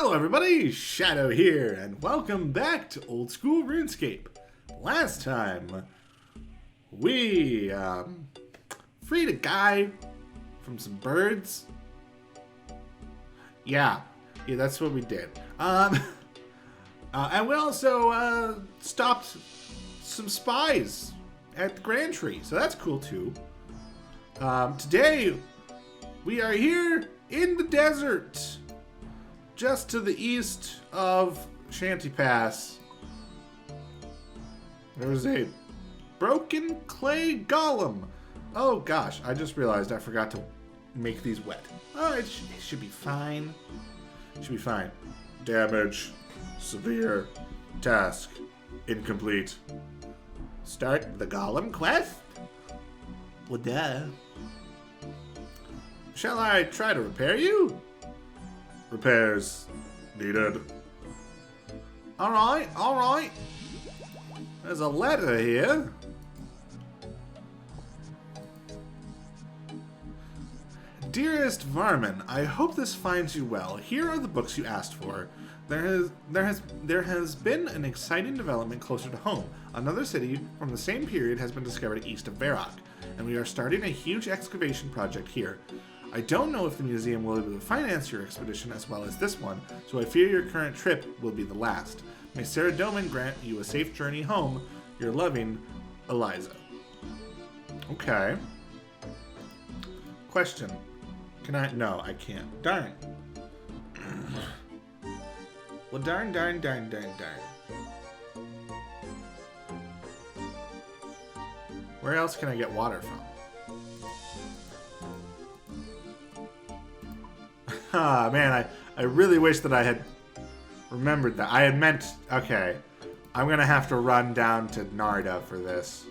Hello everybody, Shadow here, and welcome back to Old School Runescape. Last time, we freed a guy from some birds. Yeah, that's what we did. And we also stopped some spies at the Grand Tree, so that's cool too. Today, we are here in the desert, just to the east of Shanty Pass. There's a broken clay golem. Oh gosh, I just realized I forgot to make these wet. Oh, it should be fine. It should be fine. Damage, severe, task, incomplete. Start the golem quest? Well, duh. Shall I try to repair you? Repairs needed. Alright. There's a letter here. Dearest Varmin, I hope this finds you well. Here are the books you asked for. There has been an exciting development closer to home. Another city from the same period has been discovered east of Varrock, and we are starting a huge excavation project here. I don't know if the museum will be able to finance your expedition as well as this one, so I fear your current trip will be the last. May Sarah Doman grant you a safe journey home. Your loving, Eliza. Okay. Question. Can I? No, I can't. Darn. Well, darn. Where else can I get water from? Ah, man, I really wish that I had remembered that. I had meant... Okay, I'm gonna have to run down to Narda for this.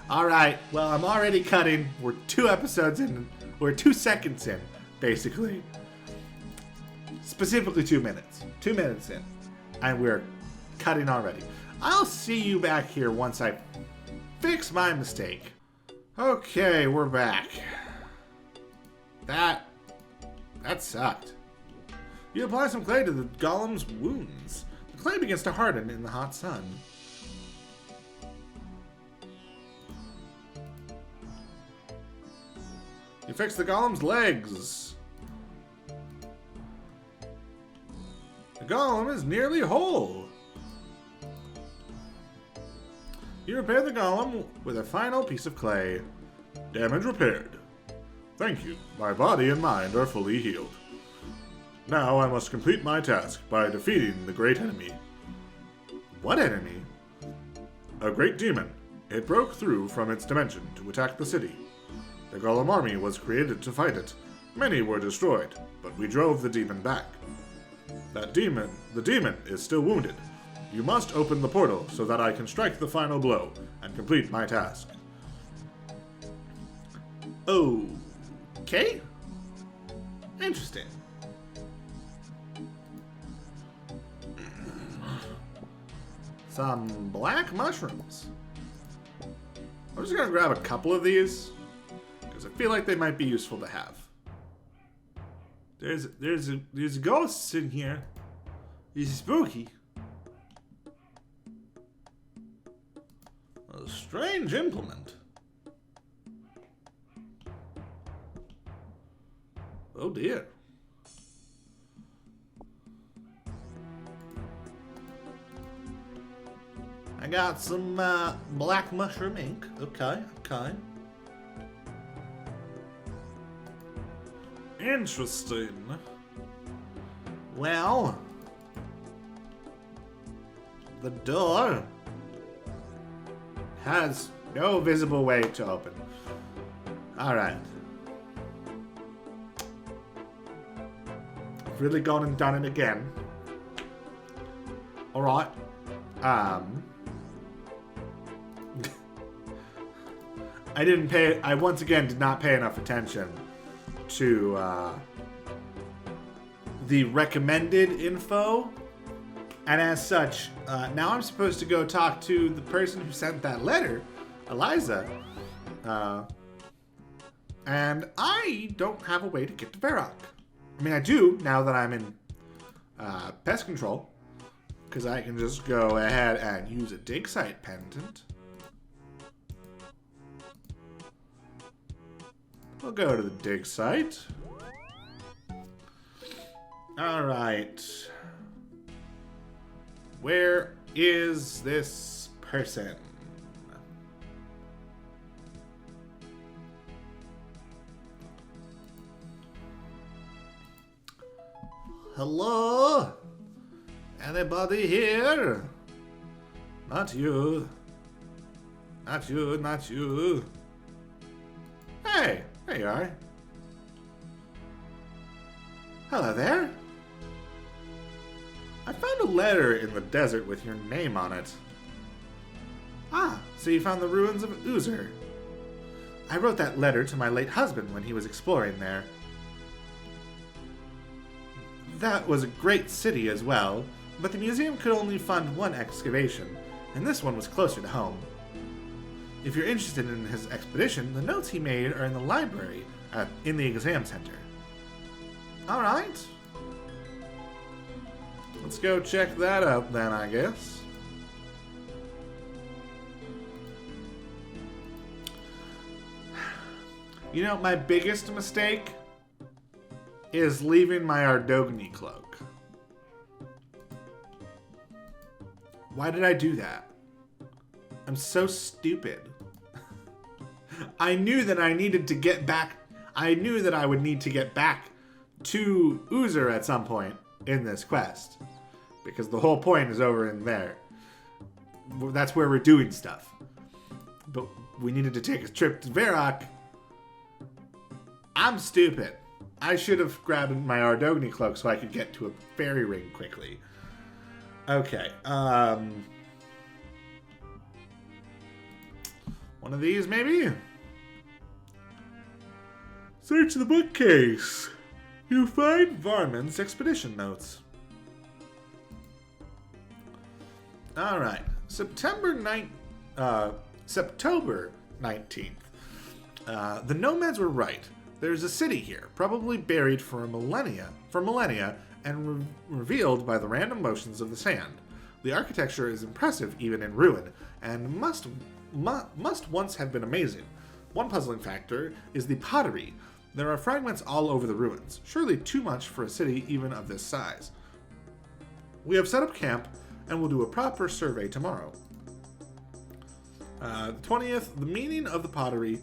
Alright, well, I'm already cutting. We're 2 episodes in. We're 2 seconds in, basically. Specifically 2 minutes. 2 minutes in. And we're cutting already. I'll see you back here once I fix my mistake. Okay, we're back. That sucked. You apply some clay to the golem's wounds. The clay begins to harden in the hot sun. You fix the golem's legs. The golem is nearly whole. You repair the golem with a final piece of clay. Damage repaired. Thank you. My body and mind are fully healed. Now I must complete my task by defeating the great enemy. What enemy? A great demon. It broke through from its dimension to attack the city. The Golem army was created to fight it. Many were destroyed, but we drove the demon back. The demon is still wounded. You must open the portal so that I can strike the final blow and complete my task. Okay. Interesting. Some black mushrooms. I'm just gonna grab a couple of these because I feel like they might be useful to have. There's ghosts in here. It's spooky. A strange implement. Oh dear. I got some black mushroom ink. Okay. Interesting. Well, the door has no visible way to open. Alright. Really gone and done it again. Alright. I once again did not pay enough attention to the recommended info. And as such, now I'm supposed to go talk to the person who sent that letter, Eliza. And I don't have a way to get to Varrock. I mean, I do, now that I'm in pest control, because I can just go ahead and use a dig site pendant. We'll go to the dig site. Alright. Where is this person? Hello? Anybody here? Not you. Not you, not you. Hey, there you are. Hello there. I found a letter in the desert with your name on it. Ah, so you found the ruins of Uzer. I wrote that letter to my late husband when he was exploring there. That was a great city as well, but the museum could only fund one excavation, and this one was closer to home. If you're interested in his expedition, the notes he made are in the library in the exam center. Alright. Let's go check that out then, I guess. You know, my biggest mistake is leaving my Ardogny cloak. Why did I do that? I'm so stupid. I knew that I needed to get back. I knew that I would need to get back to Uzer at some point in this quest. Because the whole point is over in there. That's where we're doing stuff. But we needed to take a trip to Varrock. I'm stupid. I should have grabbed my Ardogny cloak so I could get to a fairy ring quickly. Okay, one of these, maybe? Search the bookcase. You find Varmin's expedition notes. Alright, September 19th. The nomads were right. There's a city here, probably buried for millennia, and revealed by the random motions of the sand. The architecture is impressive even in ruin, and must once have been amazing. One puzzling factor is the pottery. There are fragments all over the ruins, surely too much for a city even of this size. We have set up camp, and will do a proper survey tomorrow. 20th, the meaning of the pottery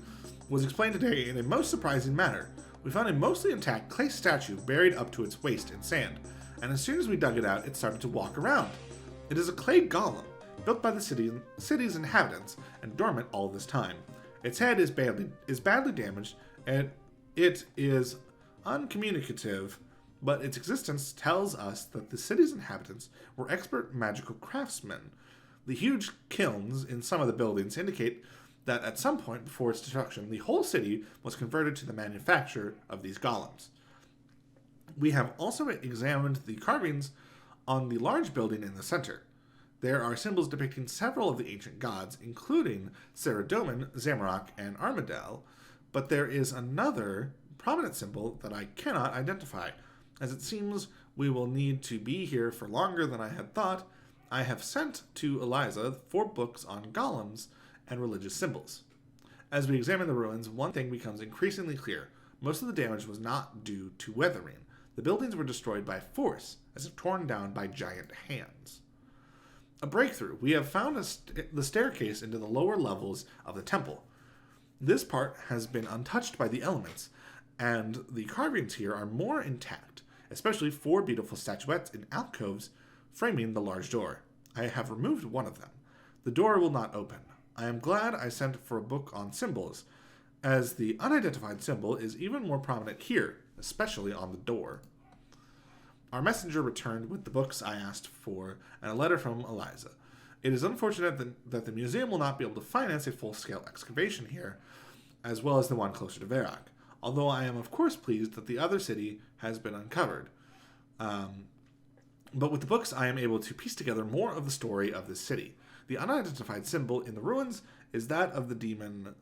was explained today in a most surprising manner. We found a mostly intact clay statue buried up to its waist in sand, and as soon as we dug it out, it started to walk around. It is a clay golem, built by the city's inhabitants, and dormant all this time. Its head is badly damaged, and it is uncommunicative, but its existence tells us that the city's inhabitants were expert magical craftsmen. The huge kilns in some of the buildings indicate that at some point before its destruction, the whole city was converted to the manufacture of these golems. We have also examined the carvings on the large building in the center. There are symbols depicting several of the ancient gods, including Saradomin, Zamorak, and Armadale, but there is another prominent symbol that I cannot identify. As it seems we will need to be here for longer than I had thought, I have sent to Eliza 4 books on golems and religious symbols. As we examine the ruins, one thing becomes increasingly clear. Most of the damage was not due to weathering. The buildings were destroyed by force, as if torn down by giant hands. A breakthrough. We have found the staircase into the lower levels of the temple. This part has been untouched by the elements, and the carvings here are more intact, especially 4 beautiful statuettes in alcoves framing the large door. I have removed one of them. The door will not open. I am glad I sent for a book on symbols, as the unidentified symbol is even more prominent here, especially on the door. Our messenger returned with the books I asked for and a letter from Eliza. It is unfortunate that the museum will not be able to finance a full-scale excavation here, as well as the one closer to Varrock, although I am of course pleased that the other city has been uncovered. But with the books I am able to piece together more of the story of this city. The unidentified symbol in the ruins is that of the demon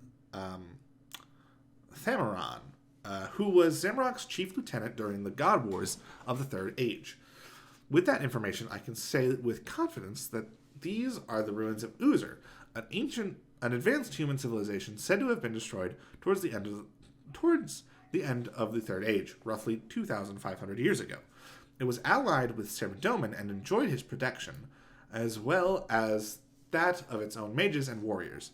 Thamaron, who was Zamorak's chief lieutenant during the God Wars of the Third Age. With that information, I can say with confidence that these are the ruins of Uzer, an advanced human civilization said to have been destroyed towards the end of the Third Age, roughly 2,500 years ago. It was allied with Saradomin and enjoyed his protection, as well as that of its own mages and warriors.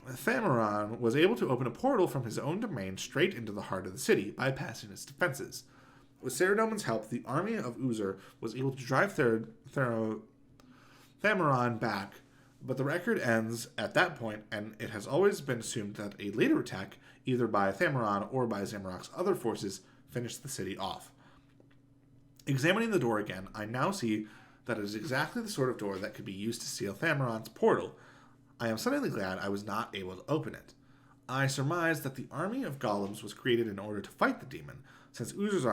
Thammaron was able to open a portal from his own domain straight into the heart of the city, bypassing its defenses. With Saradomin's help, the army of Uzer was able to drive Thammaron back, but the record ends at that point, and it has always been assumed that a later attack, either by Thammaron or by Zamorak's other forces, finished the city off. Examining the door again, I now see that it is exactly the sort of door that could be used to seal Thammaron's portal. I am suddenly glad I was not able to open it. I surmise that the army of golems was created in order to fight the demon, since Uzer's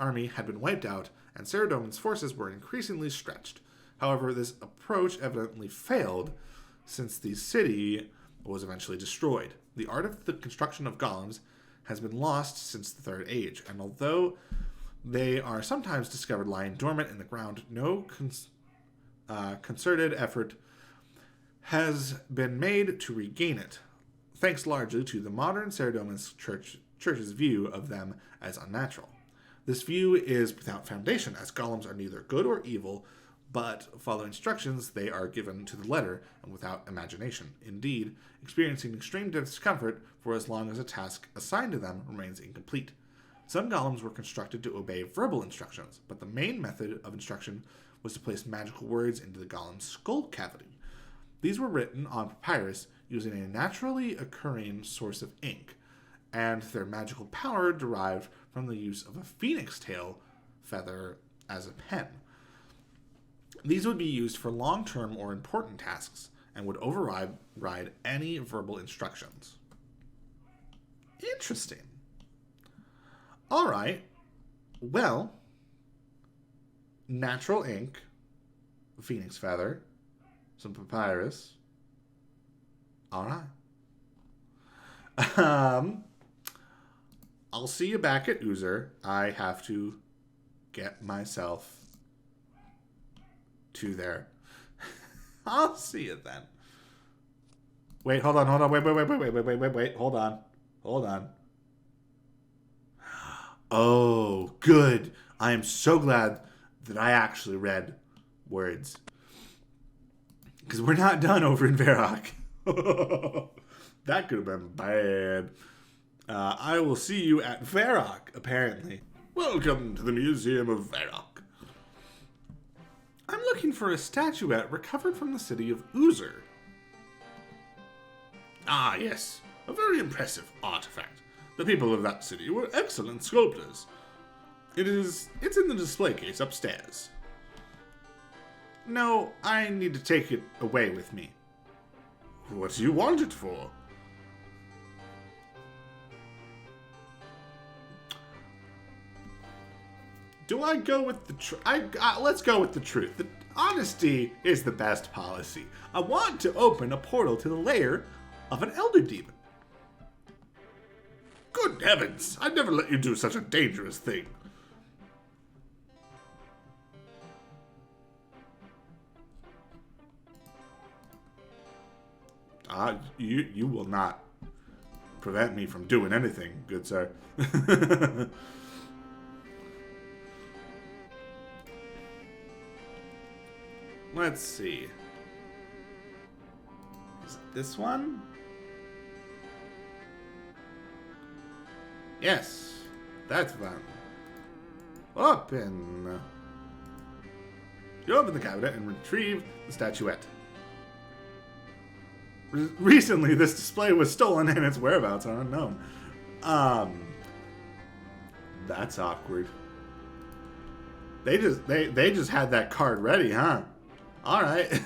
army had been wiped out and Saradomin's forces were increasingly stretched. However, this approach evidently failed, since the city was eventually destroyed. The art of the construction of golems has been lost since the Third Age, and although they are sometimes discovered lying dormant in the ground, no concerted effort has been made to regain it, thanks largely to the modern Saradomin's church's view of them as unnatural. This view is without foundation, as golems are neither good or evil, but follow instructions they are given to the letter and without imagination. Indeed, experiencing extreme discomfort for as long as a task assigned to them remains incomplete. Some golems were constructed to obey verbal instructions, but the main method of instruction was to place magical words into the golem's skull cavity. These were written on papyrus using a naturally occurring source of ink, and their magical power derived from the use of a phoenix tail feather as a pen. These would be used for long-term or important tasks, and would override any verbal instructions. Interesting. All right. Well, natural ink, phoenix feather, some papyrus. All right. I'll see you back at Uzer. I have to get myself to there. I'll see you then. Wait, hold on. Wait, hold on. Oh, good. I am so glad that I actually read words. Because we're not done over in Varrock. That could have been bad. I will see you at Varrock, apparently. Welcome to the Museum of Varrock. I'm looking for a statuette recovered from the city of Uzer. Ah, yes. A very impressive artifact. The people of that city were excellent sculptors. It's in the display case upstairs. No, I need to take it away with me. What do you want it for? Do I go with the truth? Let's go with the truth. The honesty is the best policy. I want to open a portal to the lair of an elder demon. Good heavens! I'd never let you do such a dangerous thing. You will not prevent me from doing anything, good sir. Let's see. Is it this one? Yes, that's one. Open. You open the cabinet and retrieve the statuette. Recently, this display was stolen and its whereabouts are unknown. That's awkward. They just had that card ready, huh? All right.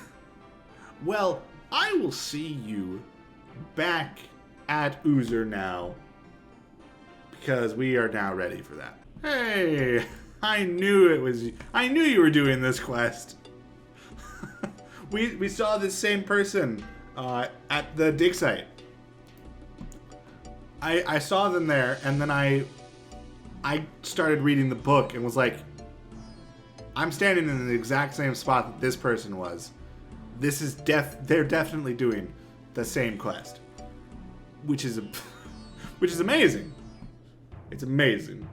Well, I will see you back at Uzer now, because we are now ready for that. Hey, I knew you were doing this quest. we saw this same person at the dig site. I saw them there, and then I started reading the book and was like, I'm standing in the exact same spot that this person was. This is they're definitely doing the same quest. Which is amazing. It's amazing.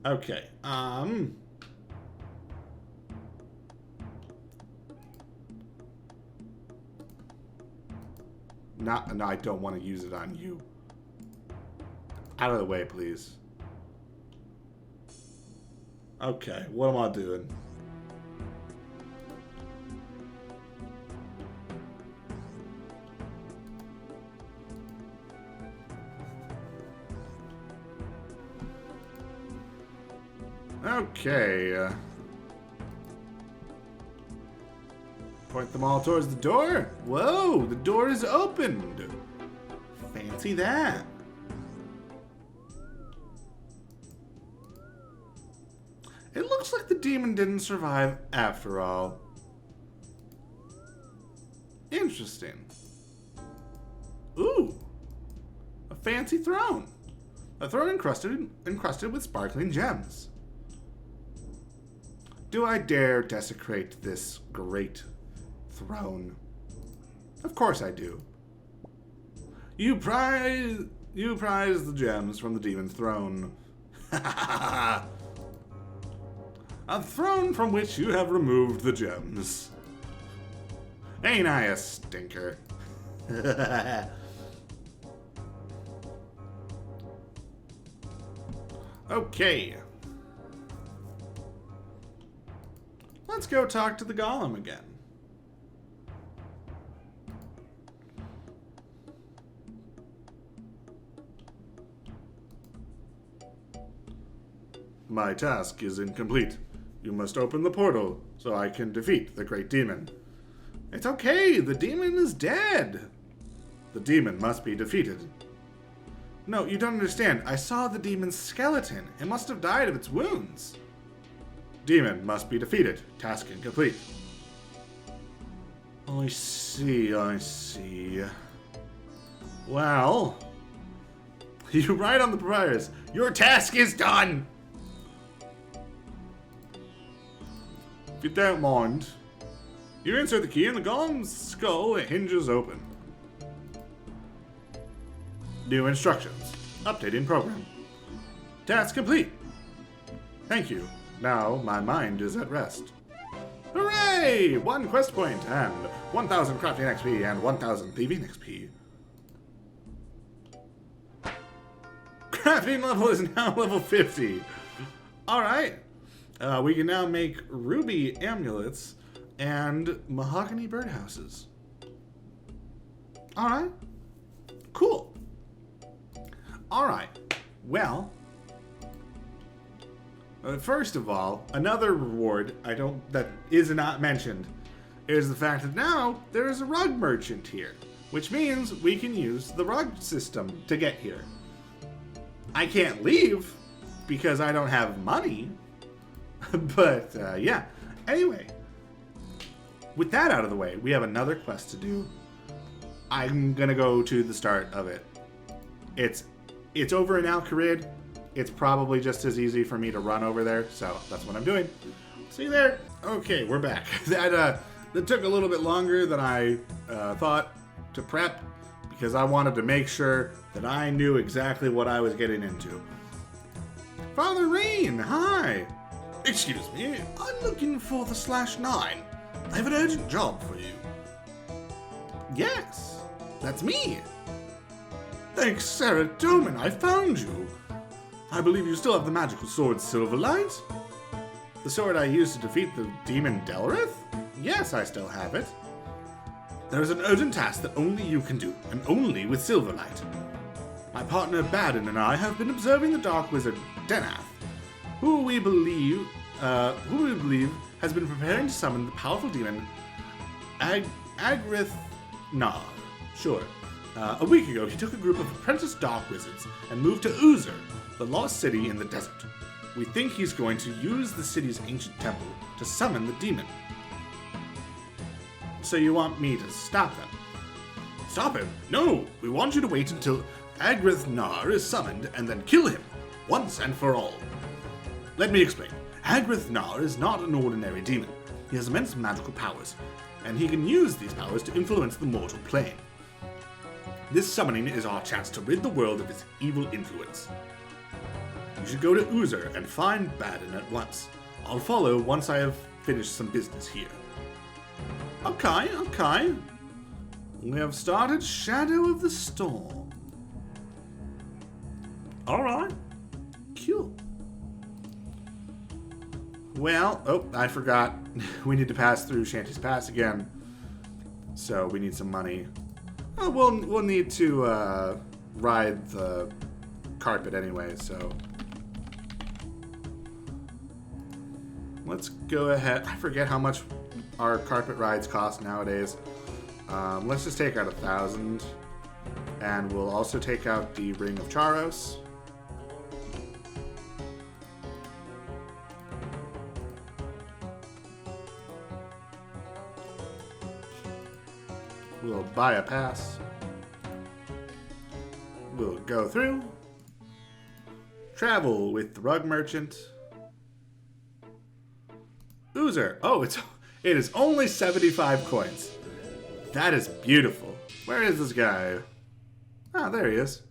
Okay. No, I don't want to use it on you. Out of the way, please. Okay, what am I doing? Okay. Point them all towards the door. Whoa, the door is opened. Fancy that. It looks like the demon didn't survive after all. Interesting. Ooh. A fancy throne. A throne encrusted with sparkling gems. Do I dare desecrate this great throne? Of course I do. You prize the gems from the demon's throne. A throne from which you have removed the gems. Ain't I a stinker? Okay. Let's go talk to the golem again. My task is incomplete. You must open the portal so I can defeat the great demon. It's okay, the demon is dead. The demon must be defeated. No, you don't understand. I saw the demon's skeleton. It must have died of its wounds. Demon must be defeated. Task incomplete. I see, I see. Well, you write on the papyrus. Your task is done! If you don't mind, you insert the key and the golem's skull hinges open. New instructions. Updating program. Task complete. Thank you. Now my mind is at rest. Hooray! 1 quest point and 1,000 crafting XP and 1,000 thieving XP. Crafting level is now level 50. Alright. We can now make ruby amulets and mahogany birdhouses. Alright. Cool. Alright. Well, first of all, another reward that is not mentioned is the fact that now there is a rug merchant here, which means we can use the rug system to get here. I can't leave because I don't have money, but yeah. Anyway, with that out of the way, we have another quest to do. I'm gonna go to the start of it. It's over in Al-Kharid. It's probably just as easy for me to run over there, so that's what I'm doing. See you there. Okay, we're back. That took a little bit longer than I thought to prep, because I wanted to make sure that I knew exactly what I was getting into. Father Rain, hi! Excuse me, I'm looking for the /9. I have an urgent job for you. Yes, that's me. Thanks, Sarah Doman, I found you. I believe you still have the magical sword Silverlight? The sword I used to defeat the demon Delrith? Yes, I still have it. There is an urgent task that only you can do, and only with Silverlight. My partner Baden and I have been observing the dark wizard Denath, who we believe has been preparing to summon the powerful demon Agrith Nar. Sure. A week ago, he took a group of apprentice dark wizards and moved to Uzer, the lost city in the desert. We think he's going to use the city's ancient temple to summon the demon. So you want me to stop them? Stop him? No! We want you to wait until Agrith Nar is summoned and then kill him, once and for all. Let me explain. Agrith Nar is not an ordinary demon. He has immense magical powers, and he can use these powers to influence the mortal plane. This summoning is our chance to rid the world of its evil influence. You should go to Uzer and find Baden at once. I'll follow once I have finished some business here. Okay. We have started Shadow of the Storm. Alright. Cool. Well, oh, I forgot. We need to pass through Shanty's Pass again. So we need some money. Oh, we'll need to ride the carpet anyway, so let's go ahead. I forget how much our carpet rides cost nowadays. Let's just take out 1,000, and we'll also take out the Ring of Charos. We'll buy a pass. We'll go through. Travel with the rug merchant. Uzer. Oh, it is only 75 coins. That is beautiful. Where is this guy? Ah, there he is.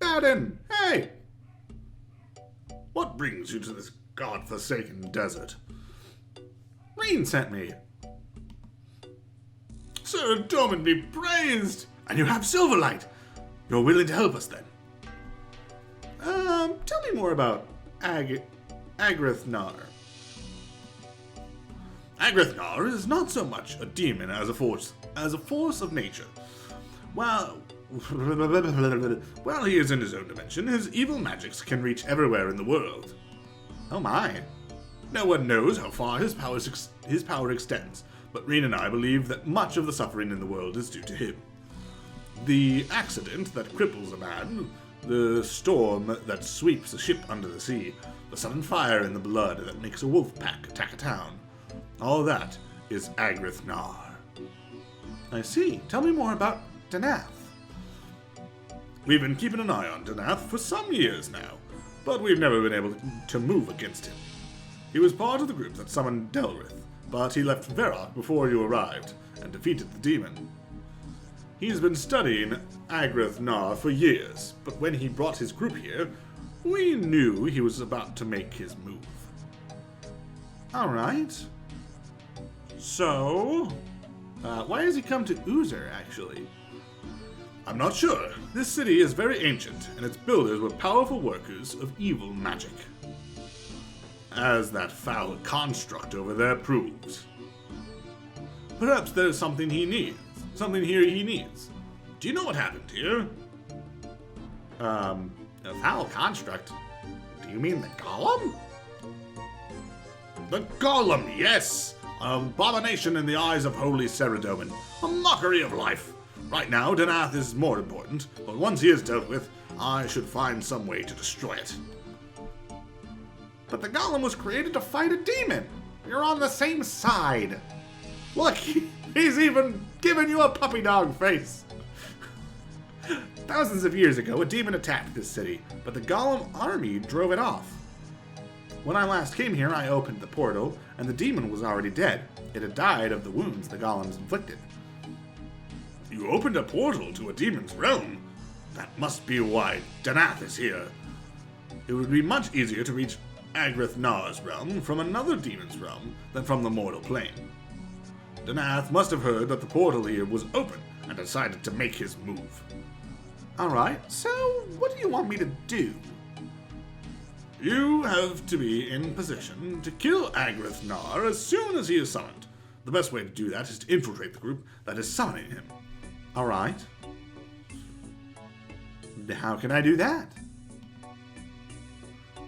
Baden! Hey! What brings you to this godforsaken desert? Rain sent me. Sir Domin be praised! And you have Silverlight! You're willing to help us then? Tell me more about Agrith Nar. Agrith Nar is not so much a demon as a force of nature. While he is in his own dimension, his evil magics can reach everywhere in the world. Oh my. No one knows how far his power extends, but Reen and I believe that much of the suffering in the world is due to him. The accident that cripples a man, the storm that sweeps a ship under the sea, the sudden fire in the blood that makes a wolf pack attack a town, all that is Agrith Nar. I see. Tell me more about Danath. We've been keeping an eye on Danath for some years now, but we've never been able to move against him. He was part of the group that summoned Delrith, but he left Verok before you arrived and defeated the demon. He's been studying Agrith Nar for years, but when he brought his group here, we knew he was about to make his move. Alright. So, why has he come to Uzer, actually? I'm not sure. This city is very ancient, and its builders were powerful workers of evil magic. As that foul construct over there proves. Perhaps there's something he needs. Something here he needs. Do you know what happened here? A foul construct? Do you mean the Golem? The Golem, yes! An abomination in the eyes of holy Saradomin. A mockery of life. Right now, Danath is more important, but once he is dealt with, I should find some way to destroy it. But the Golem was created to fight a demon! You're on the same side! Look, he's even given you a puppy dog face! Thousands of years ago, a demon attacked this city, but the Golem army drove it off. When I last came here, I opened the portal, and the demon was already dead. It had died of the wounds the Golems inflicted. You opened a portal to a demon's realm? That must be why Danath is here. It would be much easier to reach Agrith Nar's realm from another demon's realm than from the mortal plane. Danath must have heard that the portal here was open and decided to make his move. Alright, so what do you want me to do? You have to be in position to kill Agrith Nar as soon as he is summoned. The best way to do that is to infiltrate the group that is summoning him. Alright. How can I do that?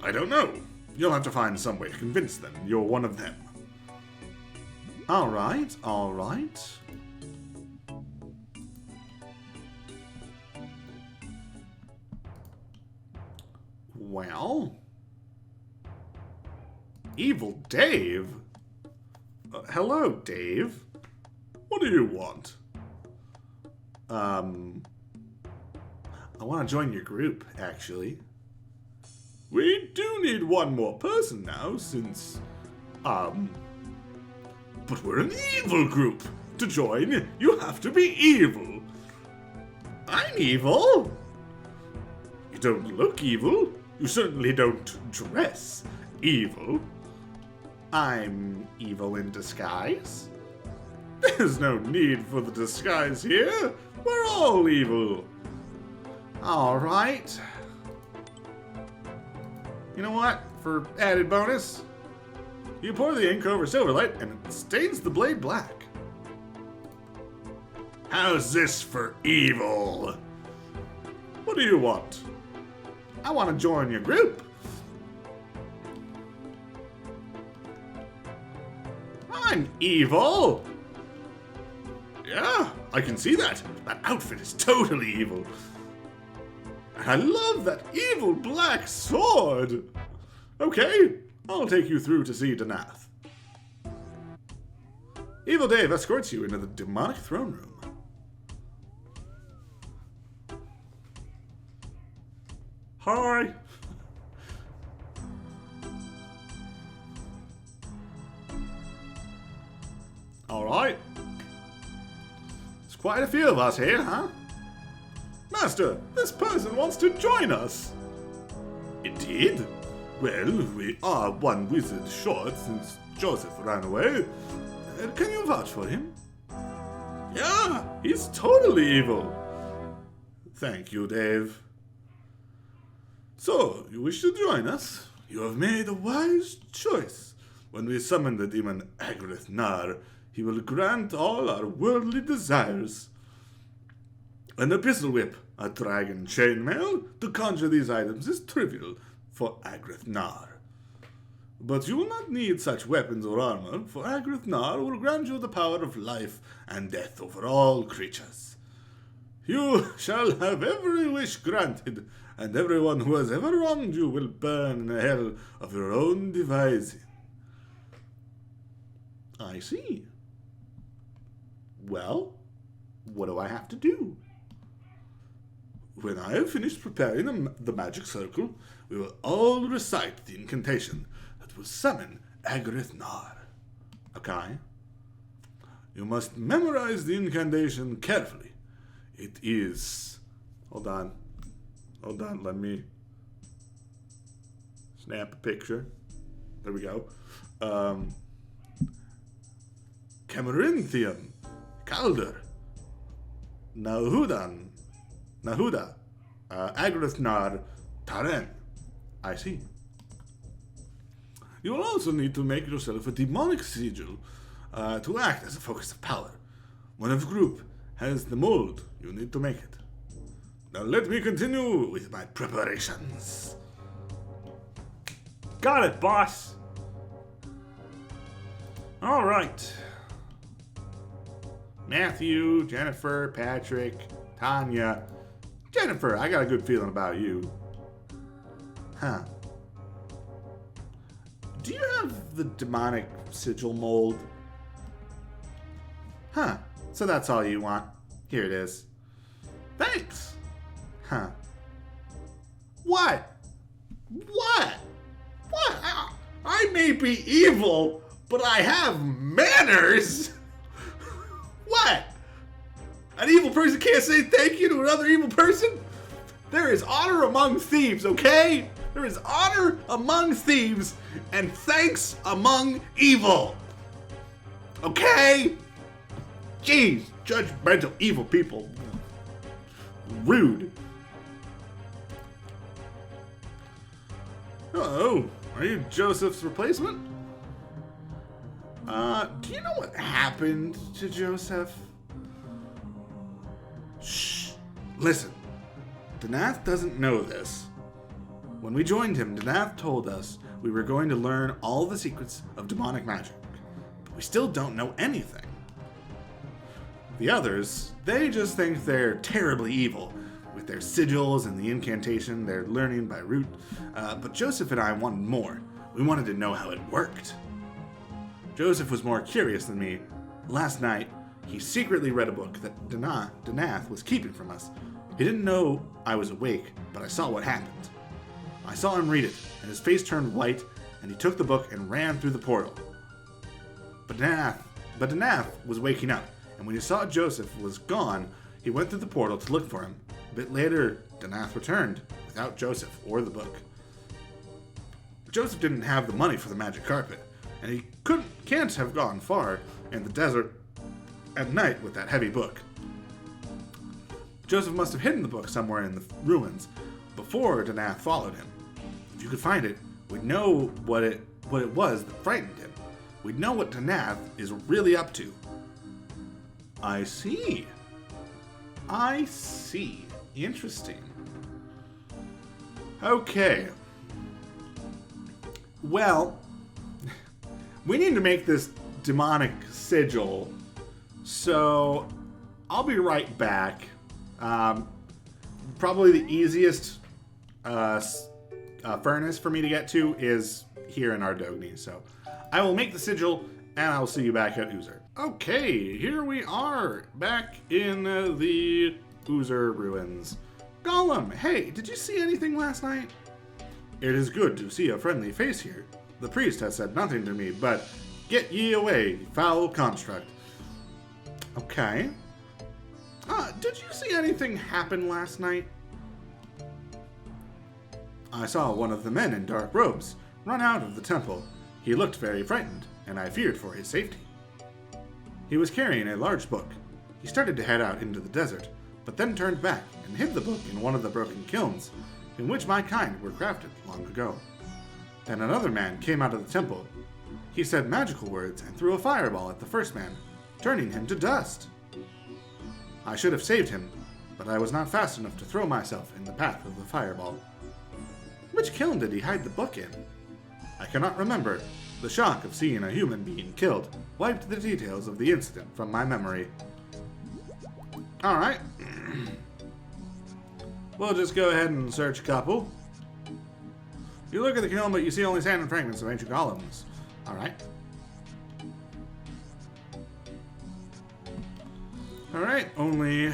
I don't know. You'll have to find some way to convince them you're one of them. Alright, alright. Well... Evil Dave? Hello, Dave. What do you want? I want to join your group, actually. We do need one more person now, since, but we're an evil group. To join, you have to be evil. I'm evil? You don't look evil. You certainly don't dress evil. I'm evil in disguise. There's no need for the disguise here. We're all evil. All right. You know what? For added bonus, you pour the ink over Silverlight and it stains the blade black. How's this for evil? What do you want? I want to join your group. I'm evil. Yeah, I can see that. That outfit is totally evil. And I love that evil black sword. Okay, I'll take you through to see Danath. Evil Dave escorts you into the demonic throne room. Hi. All right. There's quite a few of us here, huh? Master, this person wants to join us. Indeed? Well, we are one wizard short since Joseph ran away. Can you vouch for him? Yeah, he's totally evil. Thank you, Dave. So, you wish to join us? You have made a wise choice. When we summon the demon Agrith Nar, he will grant all our worldly desires. An abyssal whip, a dragon chainmail, to conjure these items is trivial for Agrith Nar. But you will not need such weapons or armor, for Agrith Nar will grant you the power of life and death over all creatures. You shall have every wish granted, and everyone who has ever wronged you will burn in a hell of your own devising. I see. Well, what do I have to do? When I have finished preparing the magic circle, we will all recite the incantation that will summon Agrith Nar. Okay? You must memorize the incantation carefully. It is... Hold on, let me snap a picture. There we go. Camarinthium, Calder, Nahuda, Agrith Nar, Taren. I see. You will also need to make yourself a demonic sigil to act as a focus of power. When a group has the mold, you need to make it. Now let me continue with my preparations. Got it, boss. All right. Matthew, Jennifer, Patrick, Tanya. Jennifer, I got a good feeling about you. Huh. Do you have the demonic sigil mold? Huh. So that's all you want. Here it is. Thanks. Huh. What? What? What? I may be evil, but I have manners? What? An evil person can't say thank you to another evil person? There is honor among thieves, okay? There is honor among thieves and thanks among evil. Okay? Jeez, judgmental evil people. Rude. Oh, are you Joseph's replacement? Do you know what happened to Joseph? Shh. Listen. Danath doesn't know this. When we joined him, Danath told us we were going to learn all the secrets of demonic magic, but we still don't know anything. The others, they just think they're terribly evil, with their sigils and the incantation they're learning by root, but Joseph and I wanted more. We wanted to know how it worked. Joseph was more curious than me. Last night, he secretly read a book that Danath was keeping from us. He didn't know I was awake, but I saw what happened. I saw him read it, and his face turned white, and he took the book and ran through the portal. But Danath was waking up, and when he saw Joseph was gone, he went through the portal to look for him. A bit later, Danath returned, without Joseph or the book. Joseph didn't have the money for the magic carpet, and he can't have gone far in the desert at night with that heavy book. Joseph must have hidden the book somewhere in the ruins before Danath followed him. If you could find it, we'd know what it was that frightened him. We'd know what Danath is really up to. I see. Interesting. Okay. Well, we need to make this demonic sigil, so I'll be right back. Probably the easiest furnace for me to get to is here in Ardogni, so I will make the sigil, and I'll see you back at Uzer. Okay, here we are, back in the Uzer ruins. Golem, hey, did you see anything last night? It is good to see a friendly face here. The priest has said nothing to me, but get ye away, foul construct. Okay. Did you see anything happen last night? I saw one of the men in dark robes run out of the temple. He looked very frightened, and I feared for his safety. He was carrying a large book. He started to head out into the desert, but then turned back and hid the book in one of the broken kilns, in which my kind were crafted long ago. Then another man came out of the temple. He said magical words and threw a fireball at the first man, turning him to dust. I should have saved him, but I was not fast enough to throw myself in the path of the fireball. Which kiln did he hide the book in? I cannot remember. The shock of seeing a human being killed wiped the details of the incident from my memory. Alright. We'll just go ahead and search a couple. You look at the kiln, but you see only sand and fragments of ancient golems. Alright. Alright, only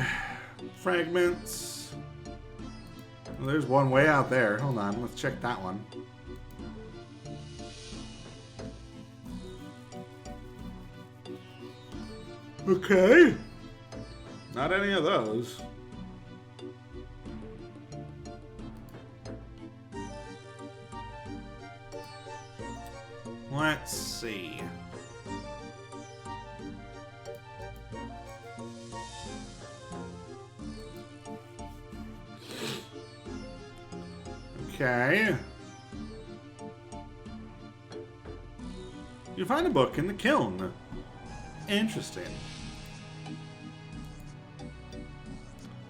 fragments. Well, there's one way out there. Hold on, let's check that one. Okay. Not any of those. Let's see. Okay. You find a book in the kiln. Interesting.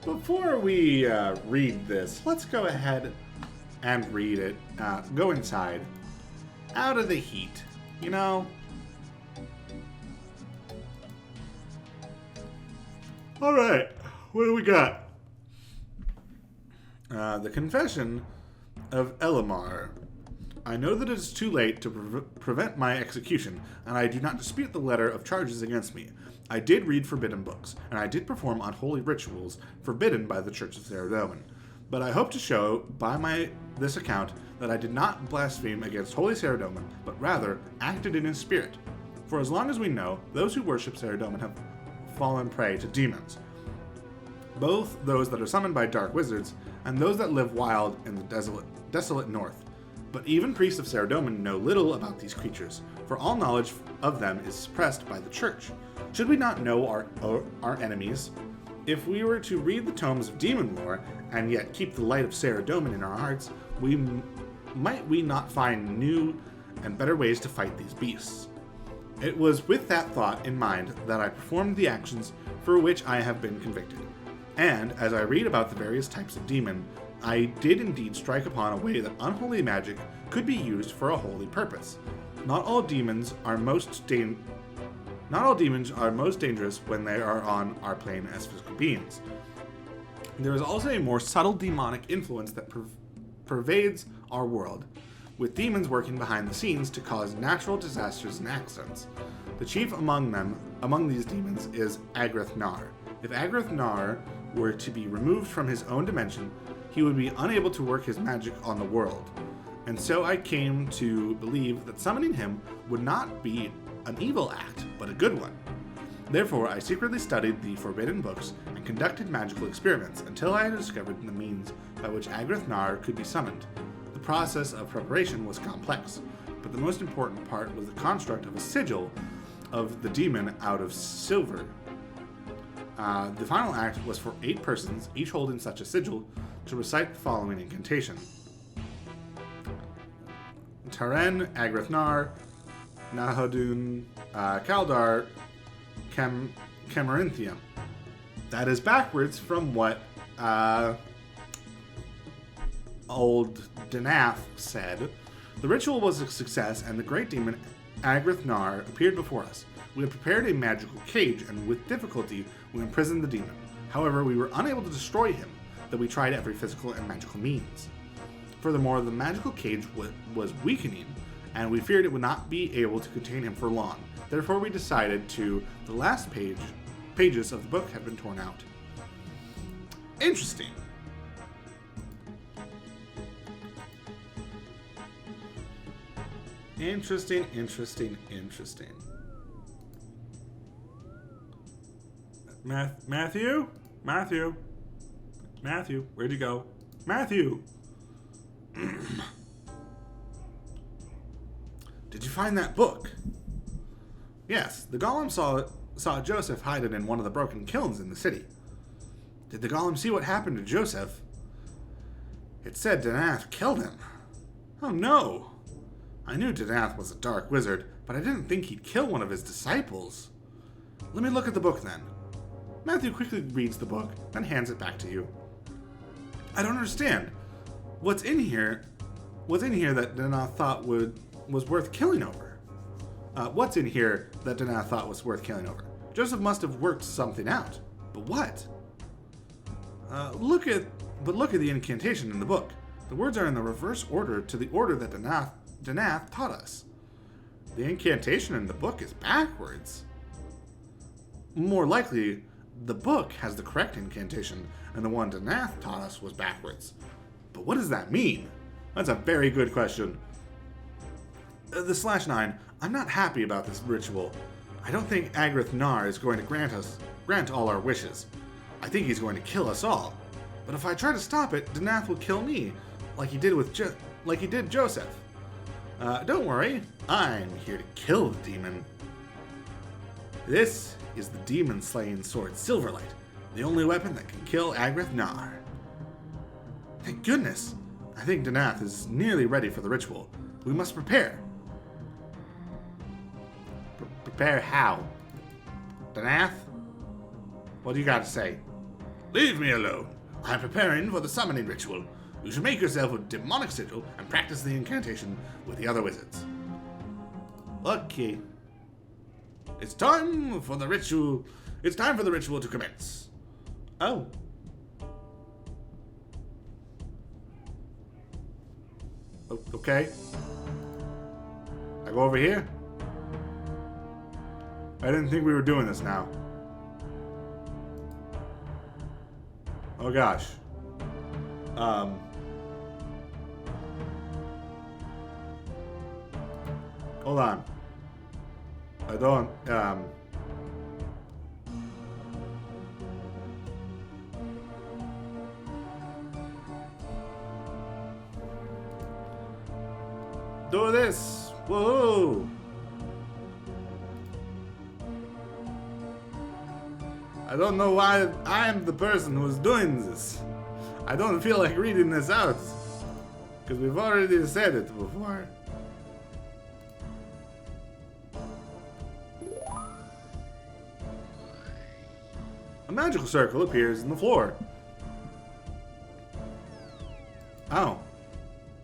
Before we read this, let's go ahead and read it. Go inside. Out of the heat, you know? Alright, what do we got? The Confession of Elamar. I know that it is too late to prevent my execution, and I do not dispute the letter of charges against me. I did read forbidden books, and I did perform unholy rituals forbidden by the Church of Saradomin. But I hope to show by this account that I did not blaspheme against Holy Saradomin, but rather acted in his spirit. For as long as we know, those who worship Saradomin have fallen prey to demons, both those that are summoned by dark wizards and those that live wild in the desolate north. But even priests of Saradomin know little about these creatures, for all knowledge of them is suppressed by the Church. Should we not know our enemies? If we were to read the tomes of demon lore and yet keep the light of Saradomin in our hearts, might we not find new and better ways to fight these beasts? It was with that thought in mind that I performed the actions for which I have been convicted. And as I read about the various types of demon, I did indeed strike upon a way that unholy magic could be used for a holy purpose. Not all demons are most dangerous when they are on our plane as physical beings. There is also a more subtle demonic influence that pervades our world, with demons working behind the scenes to cause natural disasters and accidents. The chief among these demons is Agrith Nar. If Agrith Nar were to be removed from his own dimension, he would be unable to work his magic on the world. And so I came to believe that summoning him would not be an evil act, but a good one. Therefore, I secretly studied the forbidden books and conducted magical experiments until I had discovered the means by which Agrith Nar could be summoned. The process of preparation was complex, but the most important part was the construct of a sigil of the demon out of silver. The final act was for 8 persons, each holding such a sigil, to recite the following incantation. Taren, Agrith Nar, Nahadun, Kaldar, Camarinthium. That is backwards from what old Danath said. The ritual was a success, and the great demon Agrith Nar appeared before us. We had prepared a magical cage, and with difficulty we imprisoned the demon. However, we were unable to destroy him, though we tried every physical and magical means. Furthermore, the magical cage was weakening, and we feared it would not be able to contain him for long. Therefore, we decided to the last pages of the book have been torn out. Interesting. Interesting. Matthew? Where'd you go? Matthew! Did you find that book? Yes, the golem saw Joseph hide it in one of the broken kilns in the city. Did the golem see what happened to Joseph? It said Danath killed him. Oh no! I knew Danath was a dark wizard, but I didn't think he'd kill one of his disciples. Let me look at the book then. Matthew quickly reads the book, then hands it back to you. I don't understand. What's in here that Danath thought was worth killing over? What's in here that Danath thought was worth killing over? Joseph must have worked something out. But what? Look at the incantation in the book. The words are in the reverse order to the order that Danath taught us. The incantation in the book is backwards. More likely, the book has the correct incantation, and the one Danath taught us was backwards. But what does that mean? That's a very good question. The /9, I'm not happy about this ritual. I don't think Agrith Nar is going to grant all our wishes. I think he's going to kill us all. But if I try to stop it, Danath will kill me, like he did Joseph. Don't worry, I'm here to kill the demon. This is the demon-slaying sword Silverlight, the only weapon that can kill Agrith Nar. Thank goodness! I think Danath is nearly ready for the ritual. We must prepare. Prepare how? Danath? What do you got to say? Leave me alone. I'm preparing for the summoning ritual. You should make yourself a demonic sigil and practice the incantation with the other wizards. Okay. It's time for the ritual to commence. Oh. Okay. I go over here? I didn't think we were doing this now. Oh gosh. Hold on. I don't, do this. Whoa. I don't know why I am the person who's doing this. I don't feel like reading this out, because we've already said it before. A magical circle appears in the floor. Oh.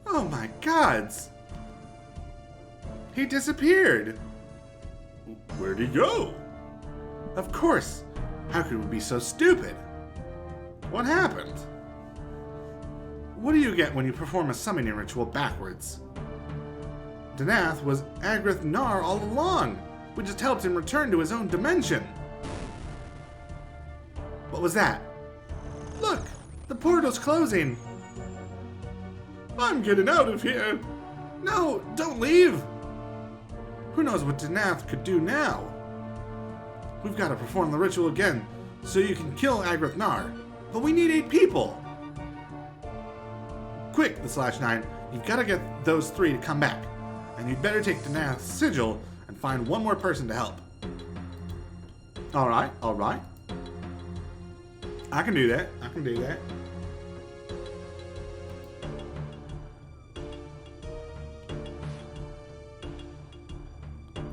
Oh my gods! He disappeared! Where'd he go? Of course! How could we be so stupid? What happened? What do you get when you perform a summoning ritual backwards? Danath was Agrith Nar all along. We just helped him return to his own dimension. What was that? Look! The portal's closing! I'm getting out of here. No, don't leave. Who knows what Danath could do now? We've got to perform the ritual again so you can kill Agrith Nar. But we need 8 people. Quick, the /9. You've got to get those 3 to come back. And you'd better take Danath's sigil and find one more person to help. Alright, alright. I can do that. I can do that.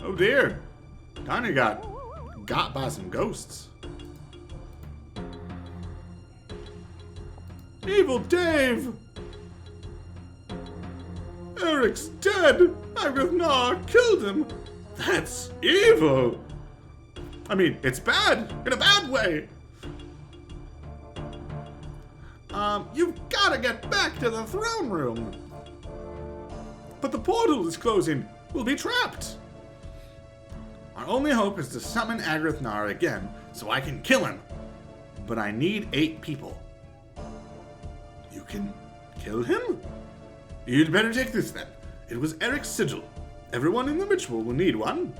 Oh dear. Tanya got by some ghosts. Evil Dave! Eric's dead! Agrith Nar killed him! That's evil! I mean, it's bad! In a bad way! You've gotta get back to the throne room! But the portal is closing! We'll be trapped! Our only hope is to summon Agrith Nar again, so I can kill him. But I need 8 people. You can kill him? You'd better take this then. It was Eric's sigil. Everyone in the ritual will need one.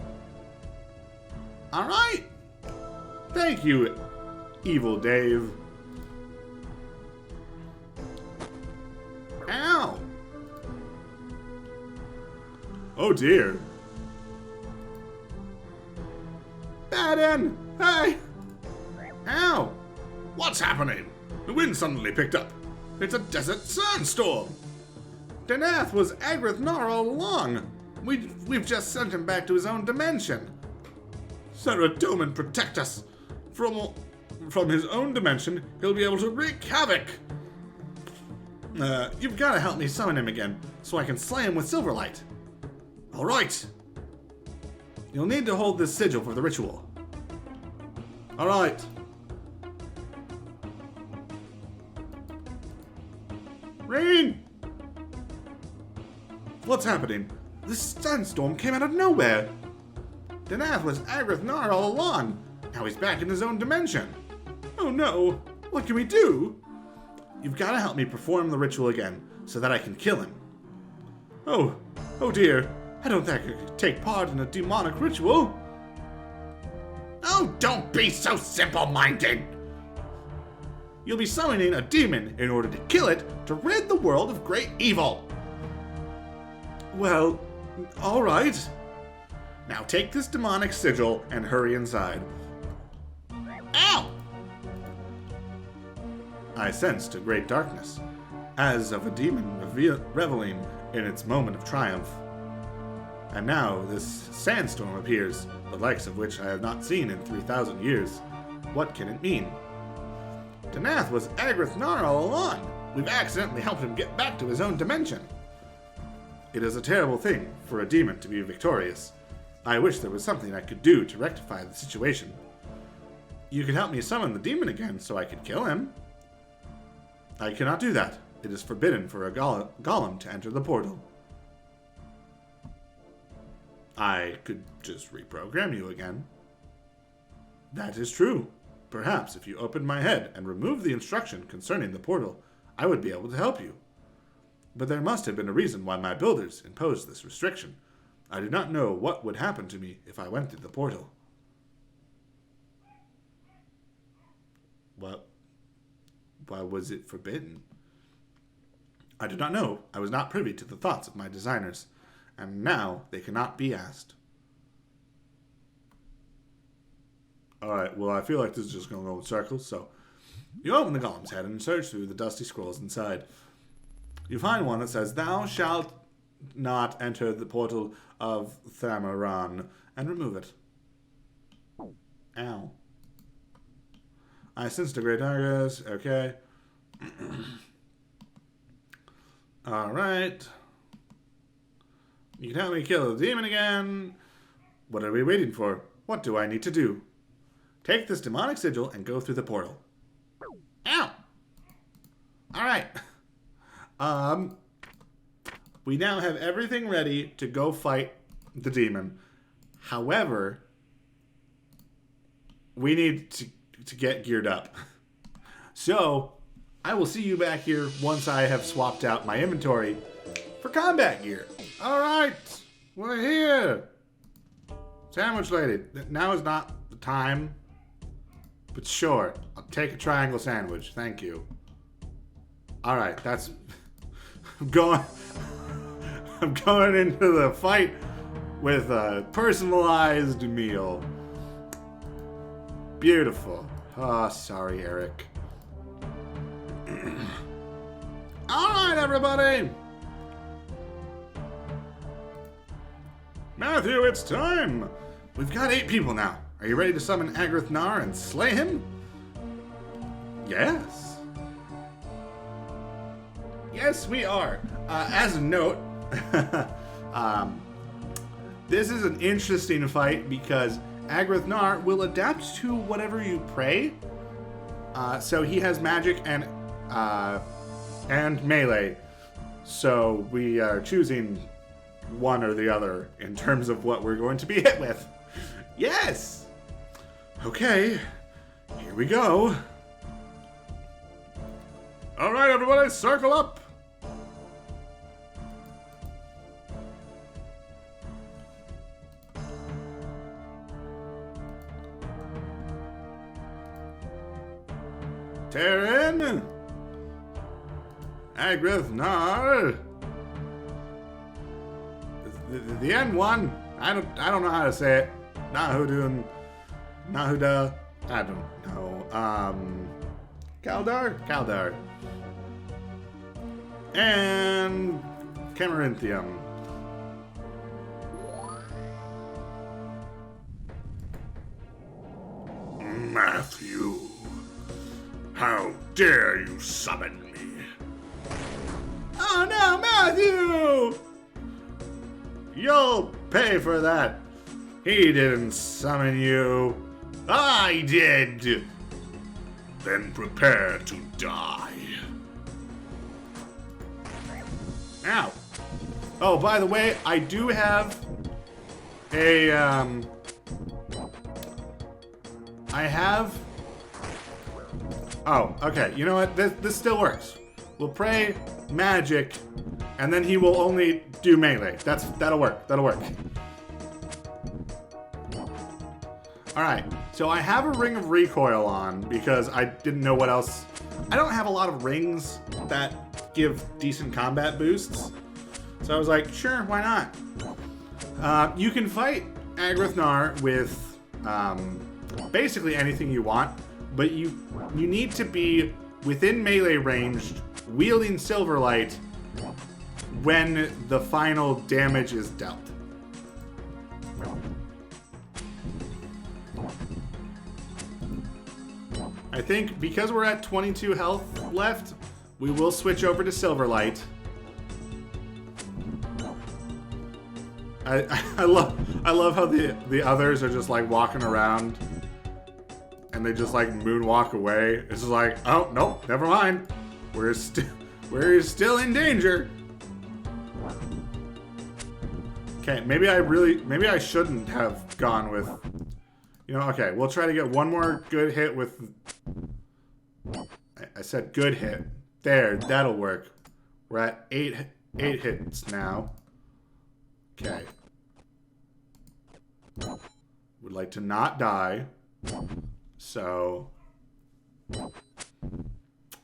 Alright. Thank you, Evil Dave. Ow. Oh dear. Baden! Hey! Ow! What's happening? The wind suddenly picked up. It's a desert sandstorm. Danath was Agrith Nar all along. We've just sent him back to his own dimension. Sarah Doman protect us. From his own dimension, he'll be able to wreak havoc. You've got to help me summon him again, so I can slay him with Silverlight. All right. You'll need to hold this sigil for the ritual. All right. Rain! What's happening? This sandstorm came out of nowhere. Danath was Agrith Nar all along. Now he's back in his own dimension. Oh no! What can we do? You've got to help me perform the ritual again, so that I can kill him. Oh dear. I don't think I could take part in a demonic ritual. Oh, don't be so simple-minded! You'll be summoning a demon in order to kill it to rid the world of great evil. Well, alright. Now take this demonic sigil and hurry inside. Ow! I sensed a great darkness, as of a demon reveling in its moment of triumph. And now this sandstorm appears, the likes of which I have not seen in 3,000 years. What can it mean? Danath was Agrith Nar all along. We've accidentally helped him get back to his own dimension. It is a terrible thing for a demon to be victorious. I wish there was something I could do to rectify the situation. You could help me summon the demon again so I could kill him. I cannot do that. It is forbidden for a golem to enter the portal. I could just reprogram you again. That is true. Perhaps if you opened my head and removed the instruction concerning the portal, I would be able to help you. But there must have been a reason why my builders imposed this restriction. I did not know what would happen to me if I went through the portal. What? Why was it forbidden? I do not know. I was not privy to the thoughts of my designers, and now they cannot be asked. Alright, well, I feel like this is just going to go in circles, so you open the golem's head and search through the dusty scrolls inside. You find one that says, "Thou shalt not enter the portal of Thamaran," and remove it. Ow. I sensed a great darkness. Okay. Alright. You can help me kill the demon again. What are we waiting for? What do I need to do? Take this demonic sigil and go through the portal. Ow! Alright. We now have everything ready to go fight the demon. However, we need to get geared up. So, I will see you back here once I have swapped out my inventory for combat gear. All right, we're here. Sandwich lady, now is not the time, but sure, I'll take a triangle sandwich. Thank you. All right, that's... I'm going into the fight with a personalized meal. Beautiful. Oh, sorry, Eric. All right, everybody. Matthew, it's time. We've got 8 people now. Are you ready to summon Agrith Nar and slay him? Yes. Yes, we are. As a note, this is an interesting fight because Agrith Nar will adapt to whatever you pray. So he has magic and melee. So we are choosing one or the other in terms of what we're going to be hit with. Yes! Okay, here we go. All right, everybody, circle up. Terran, Agrith Nar, the N1. I don't know how to say it. Nahuda. I don't know. Kaldar, and Camarinthium. Matthew. How dare you summon me? Oh no, Matthew! You'll pay for that. He didn't summon you. I did. Then prepare to die. Ow. Oh, by the way, I do have a, Oh, okay. You know what? This still works. We'll pray magic, and then he will only do melee. That'll work. That'll work. All right. So I have a ring of recoil on because I didn't know what else. I don't have a lot of rings that give decent combat boosts. So I was like, sure, why not? You can fight Agrith Nar with basically anything you want. But you need to be within melee range, wielding Silverlight when the final damage is dealt. I think because we're at 22 health left, we will switch over to Silverlight. I love how the others are just like walking around and they just like moonwalk away. It's just like, oh nope, never mind. We're still in danger. Okay, maybe I shouldn't have gone with, okay, we'll try to get one more good hit with, I said good hit. There, that'll work. We're at eight hits now. Okay. Would like to not die. So.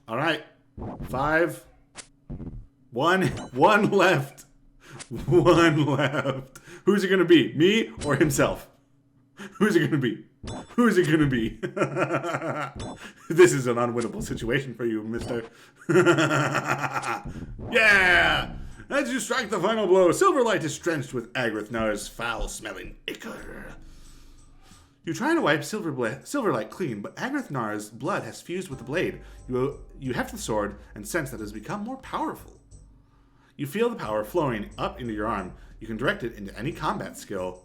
All right. 5. 1 left. 1 left. Who's it going to be? Me or himself? Who's it going to be? Who's it going to be? This is an unwinnable situation for you, mister. Yeah! As you strike the final blow, Silverlight is drenched with Agrith Nar's foul-smelling ichor. You try to wipe Silverlight clean, but Agrith Nar's blood has fused with the blade. You heft the sword and sense that it has become more powerful. You feel the power flowing up into your arm. You can direct it into any combat skill.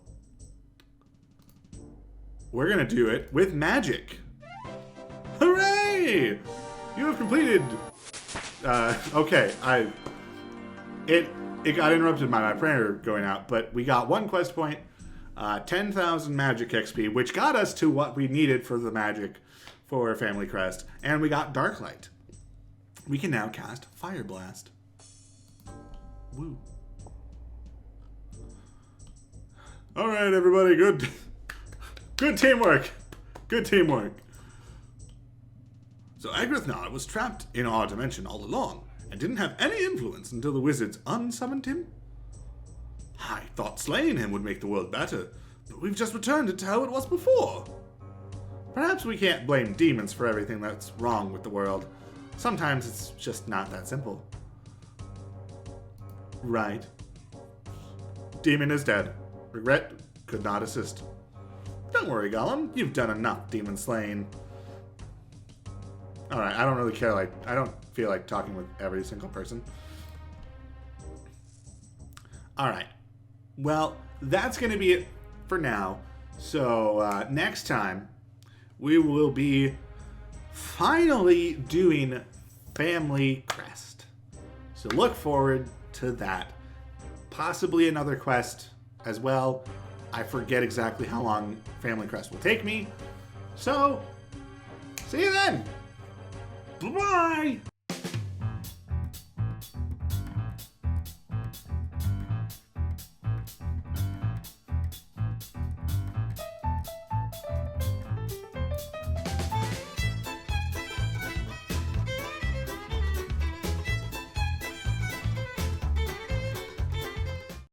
We're going to do it with magic. Hooray! You have completed... okay, It got interrupted by my printer going out, but we got 1 quest point, 10,000 magic XP, which got us to what we needed for the magic for Family Crest, and we got Darklight. we can now cast Fire Blast. Woo. All right, everybody, good teamwork. Good teamwork. So Agrathnot was trapped in our dimension all along and didn't have any influence until the wizards unsummoned him? I thought slaying him would make the world better, but we've just returned it to how it was before. Perhaps we can't blame demons for everything that's wrong with the world. Sometimes it's just not that simple. Right. Demon is dead. Regret, could not assist. Don't worry, Golem. You've done enough demon slaying. Alright, I don't really care. I don't feel like talking with every single person. Alright. Well, that's going to be it for now. So, next time, we will be finally doing Family Crest. So look forward to that. Possibly another quest as well. I forget exactly how long Family Crest will take me. So, see you then. Bye-bye.